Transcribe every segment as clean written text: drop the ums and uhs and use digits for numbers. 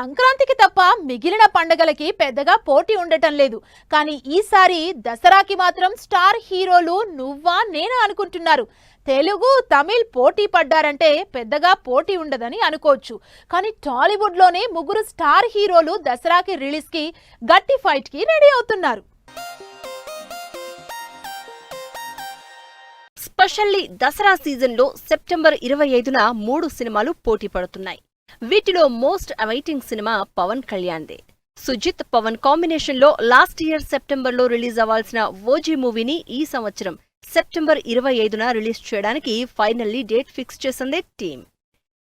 సంక్రాంతికి తప్ప మిగిలిన పండగలకి పెద్దగా పోటీ ఉండటం లేదు. కానీ ఈసారి దసరాకి మాత్రం స్టార్ హీరోలు నువ్వా నేనా అనుకుంటున్నారు. తెలుగు తమిళ్ పోటీ పడ్డారంటే పెద్దగా పోటీ ఉండదని అనుకోవచ్చు. కానీ టాలీవుడ్లోనే ముగ్గురు స్టార్ హీరోలు దసరాకి రిలీజ్కి గట్టి ఫైట్కి రెడీ అవుతున్నారు. స్పెషల్లీ దసరా సీజన్లో సెప్టెంబర్ 25న 3 సినిమాలు పోటీ పడుతున్నాయి. వీటిలో మోస్ట్ అవైటింగ్ సినిమా పవన్ కళ్యాణ్దే. సుజిత్ పవన్ కాంబినేషన్లో లాస్ట్ ఇయర్ సెప్టెంబర్లో రిలీజ్ అవ్వాల్సిన ఓజీ మూవీని ఈ సంవత్సరం సెప్టెంబర్ 25న రిలీజ్ చేయడానికి ఫైనల్లీ డేట్ ఫిక్స్ చేసిందే టీమ్.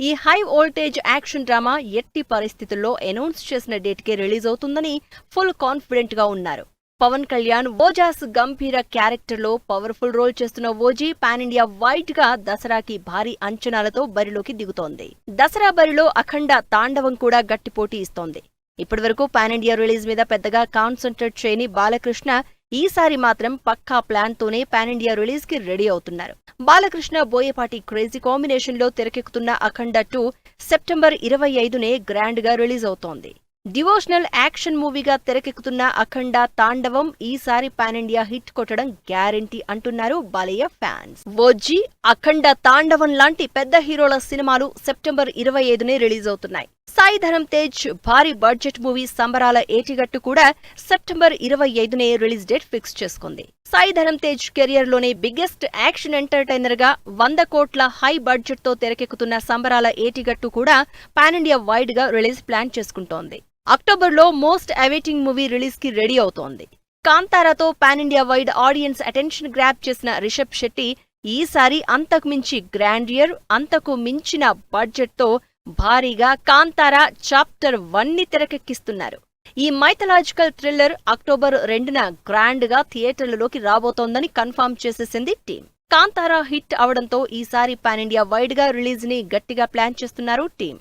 ఈ హై వోల్టేజ్ యాక్షన్ డ్రామా ఎట్టి పరిస్థితుల్లో అనౌన్స్ చేసిన డేట్కే రిలీజ్ అవుతుందని ఫుల్ కాన్ఫిడెంట్ గా ఉన్నారు. పవన్ కళ్యాణ్ ఓజాస్ గంభీర క్యారెక్టర్లో పవర్ఫుల్ రోల్ చేస్తున్న ఓజీ పాన్ ఇండియా వైడ్ గా దసరాకి భారీ అంచనాలతో బరిలోకి దిగుతోంది. దసరా బరిలో అఖండ తాండవం కూడా గట్టి పోటీ ఇస్తోంది. ఇప్పటివరకు పాన్ ఇండియా రిలీజ్ మీద పెద్దగా కాన్సంట్రేట్ చేయని బాలకృష్ణ ఈసారి మాత్రం పక్కా ప్లాన్ తోనే పాన్ ఇండియా రిలీజ్ కి రెడీ అవుతున్నారు. బాలకృష్ణ బోయపాటి క్రేజీ కాంబినేషన్ లో తెరకెక్కుతున్న అఖండ 2 సెప్టెంబర్ 25నే గ్రాండ్ గా రిలీజ్ అవుతోంది. డివోషనల్ యాక్షన్ మూవీగా తెరకెక్కుతున్న అఖండ తాండవం ఈసారి పాన్ ఇండియా హిట్ కొట్టడం గ్యారంటీ అంటున్నారు బాలయ్య ఫ్యాన్స్. ఓజీ, అఖండ తాండవం లాంటి పెద్ద హీరోల సినిమాలు సెప్టెంబర్ 25నే రిలీజ్ అవుతున్నాయి. సాయి ధరమ్ తేజ్ భారీ బడ్జెట్ మూవీ సంబరాల ఏటిగట్టు కూడా సెప్టెంబర్ 25నే రిలీజ్ డేట్ ఫిక్స్ చేసుకుంది. సాయి ధరమ్ తేజ్ కెరియర్ లోనే బిగ్గెస్ట్ యాక్షన్ ఎంటర్టైనర్ గా 100 కోట్ల హై బడ్జెట్ తో తెరకెక్కుతున్న సంబరాల ఏటిగట్టు కూడా పాన్ ఇండియా వైడ్ గా రిలీజ్ ప్లాన్ చేసుకుంటోంది. అక్టోబర్లో మోస్ట్ అవైటింగ్ మూవీ రిలీజ్ కి రెడీ అవుతోంది. కాంతారాతో pan India wide audience attention grab చేసిన రిషబ్ శెట్టి ఈసారి అంతకు మించి గ్రాండియర్, అంతకు మించిన బడ్జెట్ తో భారీగా కాంతారా చాప్టర్ 1ని తెరకెక్కిస్తున్నారు. ఈ మైథలాజికల్ థ్రిల్లర్ అక్టోబర్ 2న గ్రాండ్ గా థియేటర్లలోకి రాబోతోందని కన్ఫర్మ్ చేసేసింది టీం. కాంతారా హిట్ అవడంతో ఈసారి పాన్ ఇండియా వైడ్ గా రిలీజ్ ని గట్టిగా ప్లాన్ చేస్తున్నారు టీం.